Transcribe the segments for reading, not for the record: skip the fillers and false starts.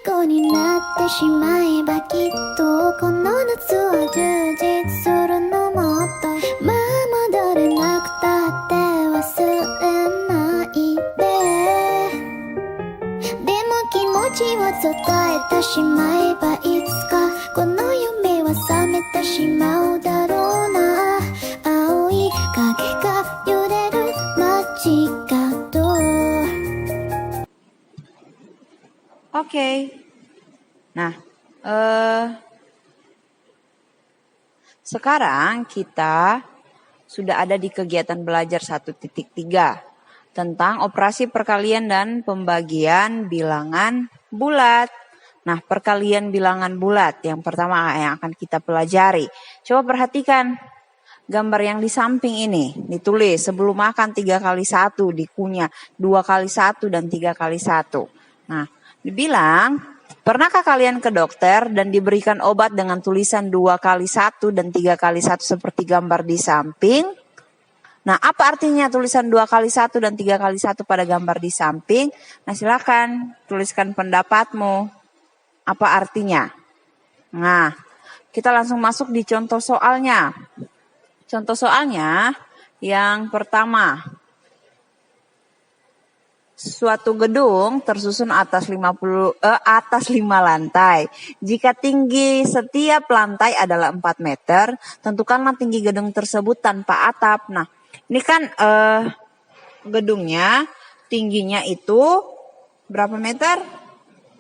虜になってしまえばきっとこの夏は充実するのもっとまあ戻れなくたって忘れないででも気持ちを伝えてしまえばいつかこの夢は覚めてしまうだろうな青い影が揺れる街角Oke. Nah, sekarang kita sudah ada di kegiatan belajar 1.3 tentang operasi perkalian dan pembagian bilangan bulat. Nah, perkalian bilangan bulat yang pertama yang akan kita pelajari. Coba perhatikan gambar yang di samping ini. Ditulis sebelum makan 3 kali 1, dikunyah 2 kali 1 dan 3 kali 1. Nah, dibilang, pernahkah kalian ke dokter dan diberikan obat dengan tulisan 2 kali 1 dan 3 kali 1 seperti gambar di samping? Nah, apa artinya tulisan 2 kali 1 dan 3 kali 1 pada gambar di samping? Nah, silakan tuliskan pendapatmu. Apa artinya? Nah, kita langsung masuk di contoh soalnya. Contoh soalnya yang pertama. Suatu gedung tersusun atas 5 lantai. Jika tinggi setiap lantai adalah 4 meter, tentukanlah tinggi gedung tersebut tanpa atap. Nah, ini kan gedungnya tingginya itu berapa meter?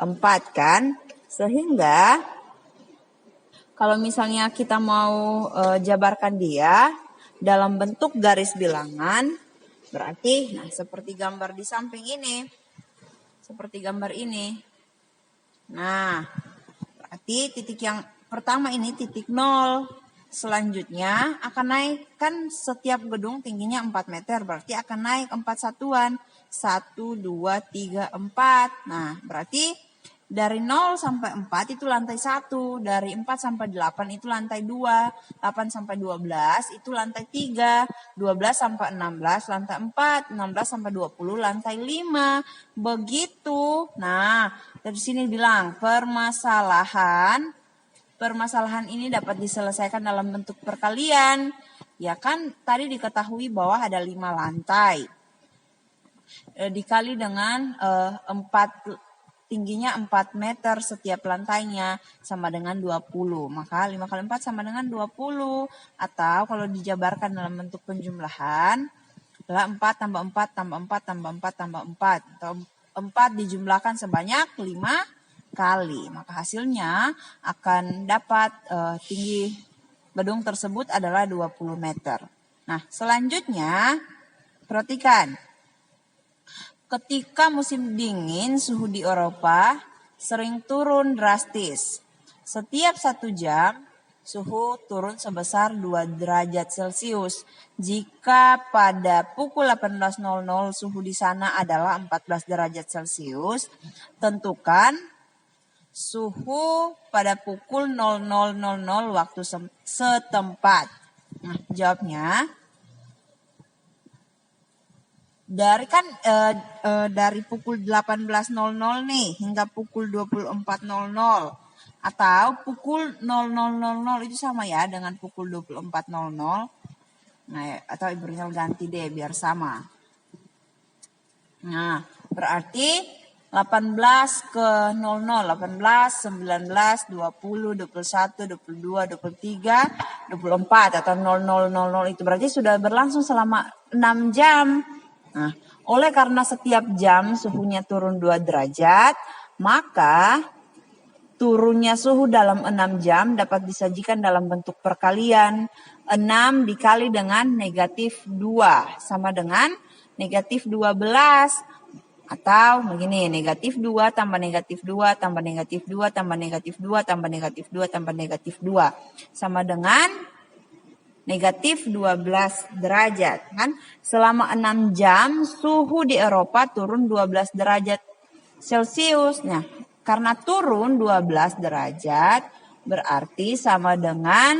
4 kan? Sehingga kalau misalnya kita mau jabarkan dia dalam bentuk garis bilangan, berarti, nah seperti gambar di samping ini, seperti gambar ini. Nah, berarti titik yang pertama ini titik 0. Selanjutnya akan naik, kan setiap gedung tingginya 4 meter, berarti akan naik 4 satuan. 1, 2, 3, 4. Nah, berarti dari 0 sampai 4 itu lantai 1, dari 4 sampai 8 itu lantai 2, 8 sampai 12 itu lantai 3, 12 sampai 16 lantai 4, 16 sampai 20 lantai 5. Begitu. Nah, dari sini bilang permasalahan ini dapat diselesaikan dalam bentuk perkalian. Ya kan tadi diketahui bahwa ada 5 lantai. Dikali dengan 4 tingginya 4 meter setiap lantainya sama dengan 20. Maka 5 kali 4 sama dengan 20. Atau kalau dijabarkan dalam bentuk penjumlahan adalah 4 tambah 4 tambah 4 tambah 4 tambah 4. Atau 4 dijumlahkan sebanyak 5 kali. Maka hasilnya akan dapat tinggi gedung tersebut adalah 20 meter. Nah, selanjutnya perhatikan. Ketika musim dingin, suhu di Eropa sering turun drastis. Setiap 1 jam, suhu turun sebesar 2 derajat Celcius. Jika pada pukul 18.00 suhu di sana adalah 14 derajat Celcius, tentukan suhu pada pukul 00.00 waktu setempat. Nah, jawabnya dari pukul 18.00 nih hingga pukul 24.00 atau pukul 00.00 itu sama ya dengan pukul 24.00. Nah, atau Ibu Rinal ganti deh biar sama. Nah, berarti 18 ke 00, 18, 19, 20, 21, 22, 23, 24 atau 00.00 itu berarti sudah berlangsung selama 6 jam. Nah, oleh karena setiap jam suhunya turun 2 derajat, maka turunnya suhu dalam 6 jam dapat disajikan dalam bentuk perkalian. 6 dikali dengan negatif 2 sama dengan negatif 12. Atau begini, negatif 2 tambah negatif 2 tambah negatif 2 tambah negatif 2 tambah negatif 2 tambah negatif 2 sama dengan negatif 12 derajat. Kan? Selama 6 jam suhu di Eropa turun 12 derajat Celcius. Nah, karena turun 12 derajat berarti sama dengan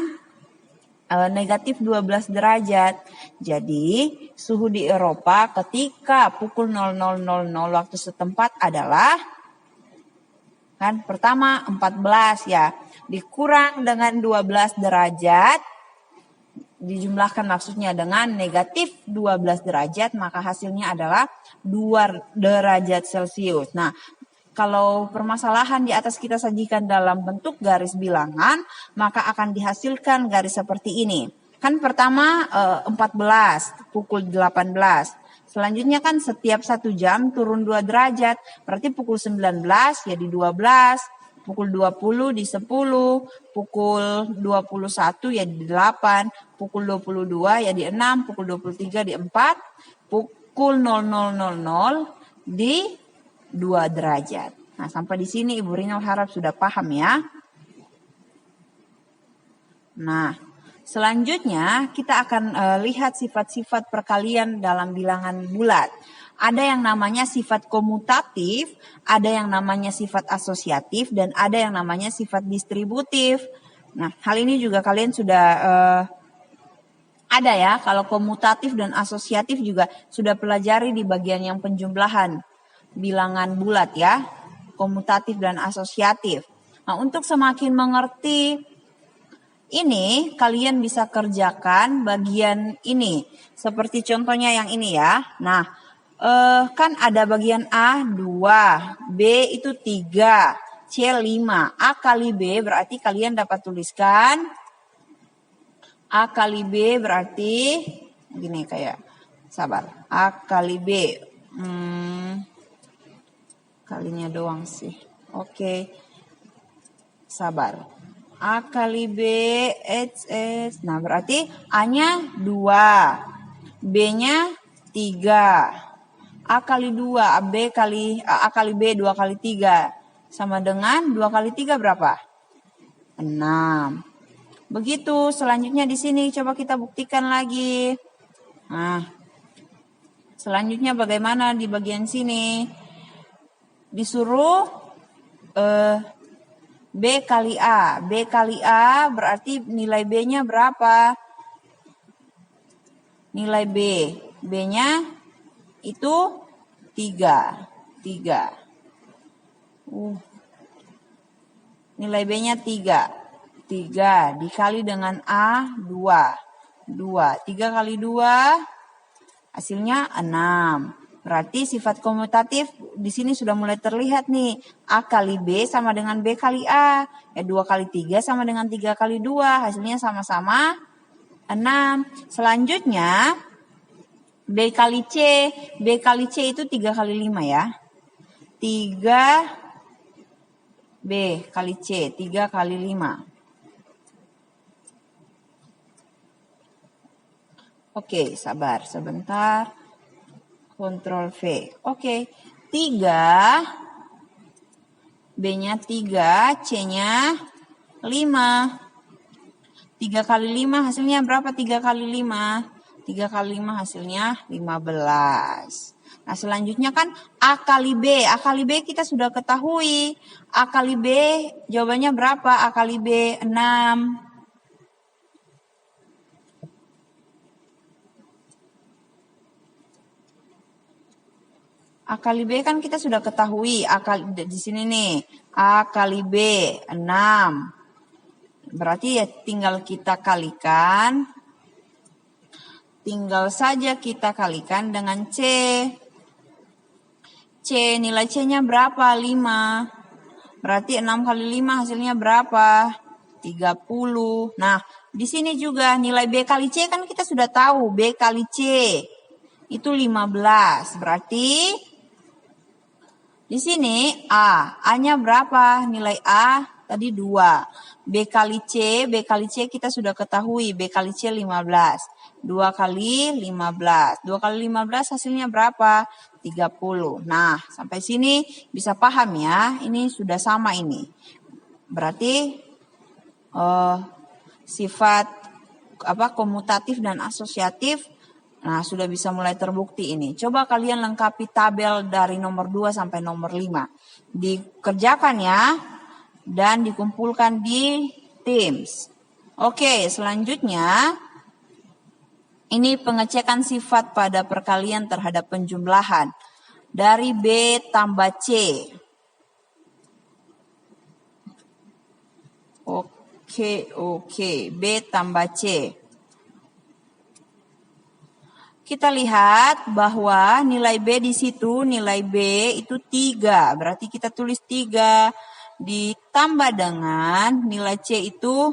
negatif 12 derajat. Jadi suhu di Eropa ketika pukul 00.00 waktu setempat adalah Kan pertama 14 ya. Dikurang dengan 12 derajat. Dijumlahkan maksudnya dengan negatif 12 derajat. Maka hasilnya adalah 2 derajat Celcius. Nah, kalau permasalahan di atas kita sajikan dalam bentuk garis bilangan, maka akan dihasilkan garis seperti ini. Kan pertama 14, pukul 18. Selanjutnya kan setiap 1 jam turun 2 derajat. Berarti pukul 19 ya di 12, pukul 20 di 10, pukul 21 ya di 8, pukul 22 ya di 6, pukul 23 di 4, pukul 00.00 di 2 derajat. Nah, sampai di sini Ibu Rinal harap sudah paham ya. Nah, selanjutnya kita akan lihat sifat-sifat perkalian dalam bilangan bulat. Ada yang namanya sifat komutatif, ada yang namanya sifat asosiatif, dan ada yang namanya sifat distributif. Nah, hal ini juga kalian sudah ada ya. Kalau komutatif dan asosiatif juga sudah pelajari di bagian yang penjumlahan bilangan bulat ya. Komutatif dan asosiatif. Nah, untuk semakin mengerti ini, kalian bisa kerjakan bagian ini. Seperti contohnya yang ini ya. Nah, kan ada bagian A 2, B itu 3, C 5. A kali B berarti kalian dapat tuliskan. A kali B berarti, gini kayak, sabar. A kali B. Kalinya doang sih. Oke. Sabar. A kali B, HS. Nah, berarti A-nya 2. B-nya 3. A kali 2, A kali B 2 kali 3. Sama dengan 2 kali 3 berapa? 6. Begitu, selanjutnya di sini coba kita buktikan lagi. Nah, selanjutnya bagaimana di bagian sini? Disuruh B kali A. B kali A berarti nilai B-nya berapa? Nilai B. B-nya itu 3. Nilai B-nya 3. 3 dikali dengan A 2. 3 kali 2 hasilnya 6. Berarti sifat komutatif di sini sudah mulai terlihat nih. A kali B sama dengan B kali A. 2 kali 3 sama dengan 3 kali 2. Hasilnya sama-sama 6. Selanjutnya B kali C. B kali C itu 3 kali 5 ya. 3 B kali C. 3 kali 5. Oke, sabar sebentar. Ctrl V. Oke, 3. B-nya 3, C-nya 5. 3 kali 5 hasilnya berapa? 3 kali 5. 3 kali 5 hasilnya 15. Nah, selanjutnya kan A kali B. A kali B kita sudah ketahui. A kali B jawabannya berapa? A kali B 6. A kali B kan kita sudah ketahui. Di sini nih. A kali B 6. Berarti ya tinggal kita kalikan. Tinggal saja kita kalikan dengan C. C nilai C-nya berapa? 5. Berarti 6 kali 5 hasilnya berapa? 30. Nah, di sini juga nilai B kali C kan kita sudah tahu. B kali C itu 15. Berarti di sini A-nya berapa? Nilai A tadi 2. B kali C kita sudah ketahui. B kali C 15. 2 kali 15. 2 kali 15 hasilnya berapa? 30. Nah, sampai sini bisa paham ya. Ini sudah sama ini. Berarti sifat komutatif dan asosiatif sudah bisa mulai terbukti ini. Coba kalian lengkapi tabel dari nomor 2 sampai nomor 5. Dikerjakan ya. Dan dikumpulkan di Teams. Oke, selanjutnya. Ini pengecekan sifat pada perkalian terhadap penjumlahan. Dari B tambah C. Oke. B tambah C. Kita lihat bahwa nilai B di situ, nilai B itu 3. Berarti kita tulis 3 ditambah dengan nilai C itu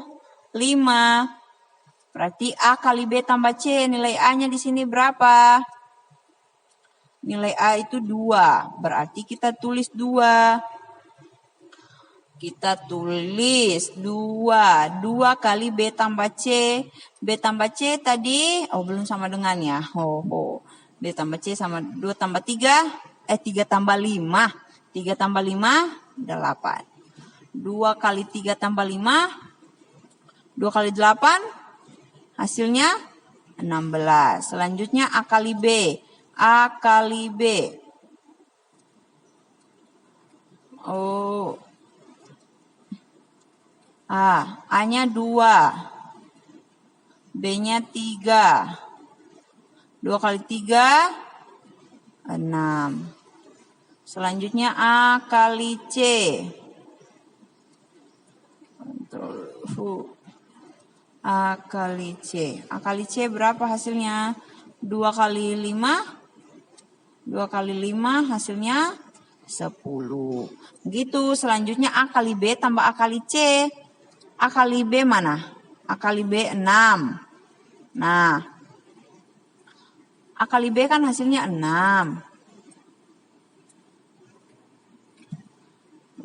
5. Berarti A kali B tambah C, nilai A-nya di sini berapa? Nilai A itu 2. Berarti kita tulis 2. Kita tulis 2. 2 kali B tambah C. B tambah C tadi, belum sama dengan ya. B tambah C sama 2 tambah 3. 3 tambah 5. 3 tambah 5, 8. 2 kali 3 tambah 5. 2 kali 8, hasilnya 16. Selanjutnya A kali B. A kali B. A-nya 2. B-nya 3. 2 kali 3, 6. Selanjutnya A kali C. A kali C. A kali C berapa hasilnya? 2 kali 5. 2 kali 5 hasilnya 10. Gitu. Selanjutnya A kali B tambah A kali C. A kali B mana? A kali B 6. Nah, A kali B kan hasilnya 6.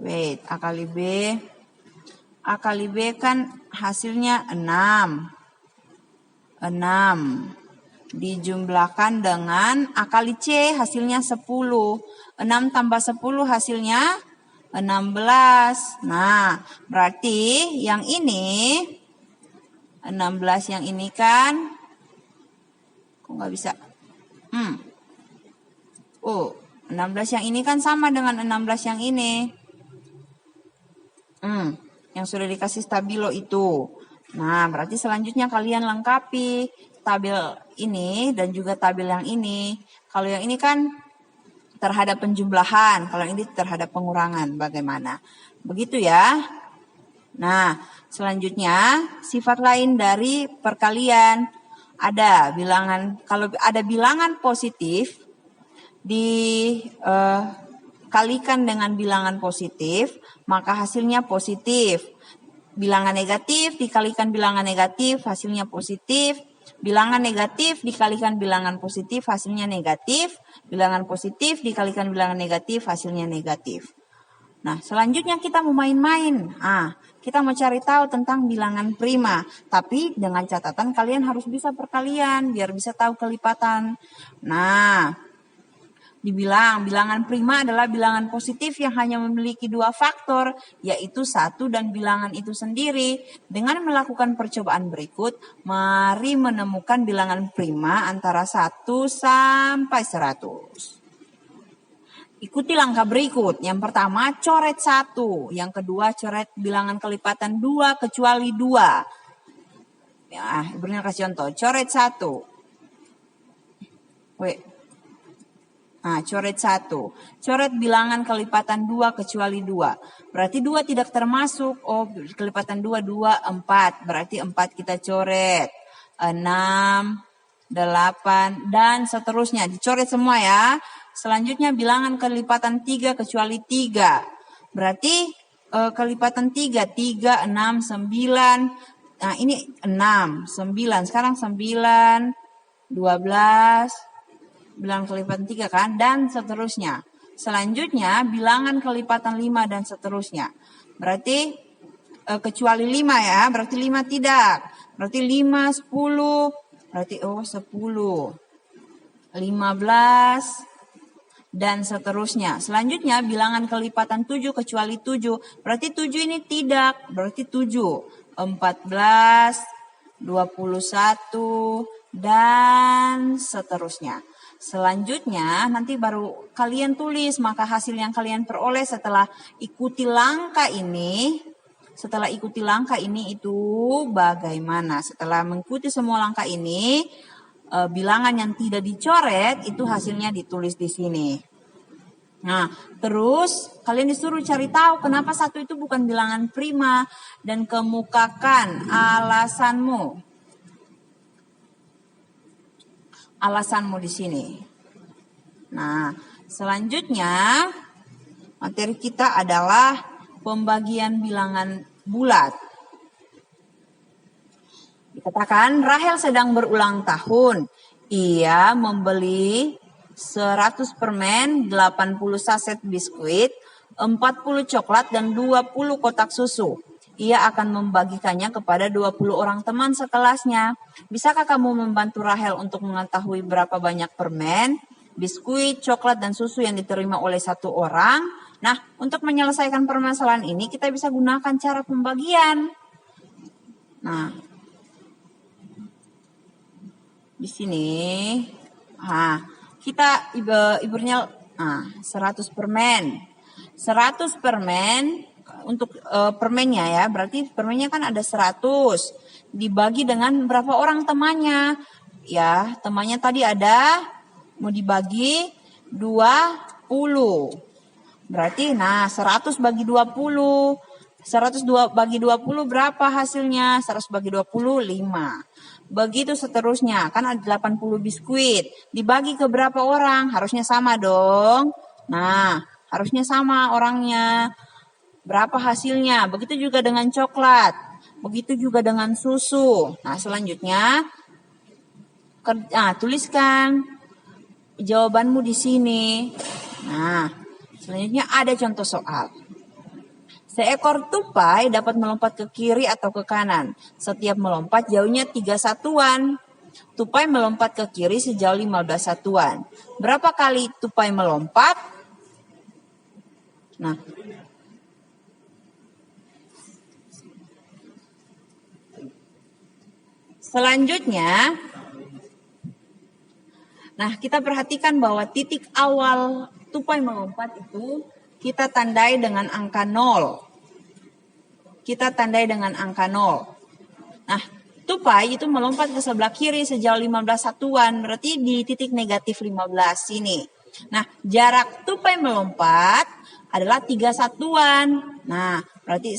Wait, A kali B. A kali B kan hasilnya 6. 6. Dijumlahkan dengan A kali C hasilnya 10. 6 tambah 10 hasilnya 16. Nah, berarti yang ini 16 yang ini kan kok nggak bisa? 16 yang ini kan sama dengan 16 yang ini. Yang sudah dikasih stabilo itu. Nah, berarti selanjutnya kalian lengkapi tabel ini dan juga tabel yang ini. Kalau yang ini kan terhadap penjumlahan, kalau ini terhadap pengurangan. Bagaimana? Begitu ya. Nah, selanjutnya sifat lain dari perkalian. Ada bilangan, kalau ada bilangan positif dikalikan dengan bilangan positif, maka hasilnya positif. Bilangan negatif dikalikan bilangan negatif, hasilnya positif. Bilangan negatif dikalikan bilangan positif, hasilnya negatif. Bilangan positif dikalikan bilangan negatif, hasilnya negatif. Nah, selanjutnya kita mau main-main. Kita mau cari tahu tentang bilangan prima. Tapi dengan catatan kalian harus bisa perkalian, biar bisa tahu kelipatan. Nah, dibilang bilangan prima adalah bilangan positif yang hanya memiliki 2 faktor, yaitu 1 dan bilangan itu sendiri. Dengan melakukan percobaan berikut, mari menemukan bilangan prima antara 1 sampai 100. Ikuti langkah berikut. Yang pertama, coret 1. Yang kedua, coret bilangan kelipatan 2 kecuali 2. Ibunya kasih contoh. Coret 1. Coret 1. Coret bilangan kelipatan 2 kecuali 2. Berarti 2 tidak termasuk. Kelipatan 2, 4. Berarti 4 kita coret. 6, 8, dan seterusnya. Dicoret semua ya. Selanjutnya bilangan kelipatan 3 kecuali 3. Berarti kelipatan 3, 6, 9. Nah, ini 6, 9. Sekarang 9, 12. Bilangan kelipatan 3 kan, dan seterusnya. Selanjutnya bilangan kelipatan 5 dan seterusnya. Berarti kecuali 5 ya, berarti 5 tidak. Berarti 5, 10, berarti 10. 15 dan seterusnya. Selanjutnya bilangan kelipatan 7 kecuali 7. Berarti 7 ini tidak, berarti 7. 14, 21 dan seterusnya. Selanjutnya nanti baru kalian tulis, maka hasil yang kalian peroleh setelah ikuti langkah ini. Setelah ikuti langkah ini itu bagaimana? Setelah mengikuti semua langkah ini, bilangan yang tidak dicoret itu hasilnya ditulis di sini. Nah, terus kalian disuruh cari tahu kenapa 1 itu bukan bilangan prima dan kemukakan alasanmu. Alasanmu di sini. Nah, selanjutnya materi kita adalah pembagian bilangan bulat. Dikatakan Rahel sedang berulang tahun. Ia membeli 100 permen, 80 saset biskuit, 40 coklat, dan 20 kotak susu. Ia akan membagikannya kepada 20 orang teman sekelasnya. Bisakah kamu membantu Rahel untuk mengetahui berapa banyak permen, biskuit, coklat, dan susu yang diterima oleh 1 orang? Nah, untuk menyelesaikan permasalahan ini kita bisa gunakan cara pembagian. Nah, di sini, kita iburnya 100 permen. 100 permen untuk permennya ya, berarti permennya kan ada 100. Dibagi dengan berapa orang temannya? Ya, temannya tadi ada, mau dibagi 20. Berarti 100 bagi 20. 100 bagi 20 berapa hasilnya? 100 bagi 20, 5. Begitu seterusnya, kan ada 80 biskuit. Dibagi ke berapa orang? Harusnya sama dong. Nah, harusnya sama orangnya. Berapa hasilnya? Begitu juga dengan coklat. Begitu juga dengan susu. Nah, selanjutnya, tuliskan jawabanmu di sini. Nah, selanjutnya ada contoh soal. Seekor tupai dapat melompat ke kiri atau ke kanan. Setiap melompat jauhnya 3 satuan. Tupai melompat ke kiri sejauh 15 satuan. Berapa kali tupai melompat? Nah, selanjutnya, kita perhatikan bahwa titik awal tupai melompat itu kita tandai dengan angka 0. Kita tandai dengan angka 0. Nah, tupai itu melompat ke sebelah kiri sejauh 15 satuan. Berarti di titik negatif 15 sini. Nah, jarak tupai melompat adalah 3 satuan. Nah, berarti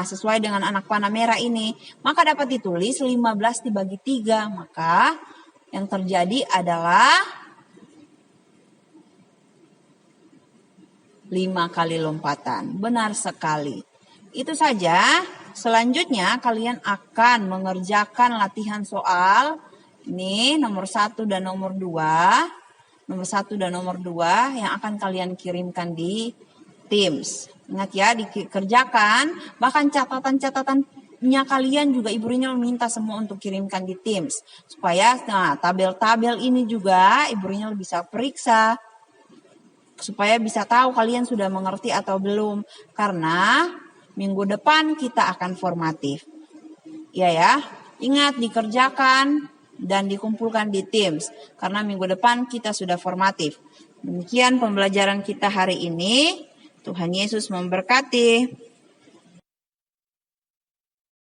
sesuai dengan anak panah merah ini. Maka dapat ditulis 15 dibagi 3. Maka yang terjadi adalah 5 kali lompatan. Benar sekali. Itu saja. Selanjutnya kalian akan mengerjakan latihan soal. Ini nomor 1 dan nomor 2. Nomor 1 dan nomor 2 yang akan kalian kirimkan di Teams. Ingat ya, dikerjakan. Bahkan catatan-catatannya kalian juga Ibu Rinal minta semua untuk kirimkan di Teams. Supaya tabel-tabel ini juga Ibu Rinal bisa periksa. Supaya bisa tahu kalian sudah mengerti atau belum. Karena minggu depan kita akan formatif. Ya. Ingat dikerjakan dan dikumpulkan di Teams. Karena minggu depan kita sudah formatif. Demikian pembelajaran kita hari ini. Tuhan Yesus memberkati.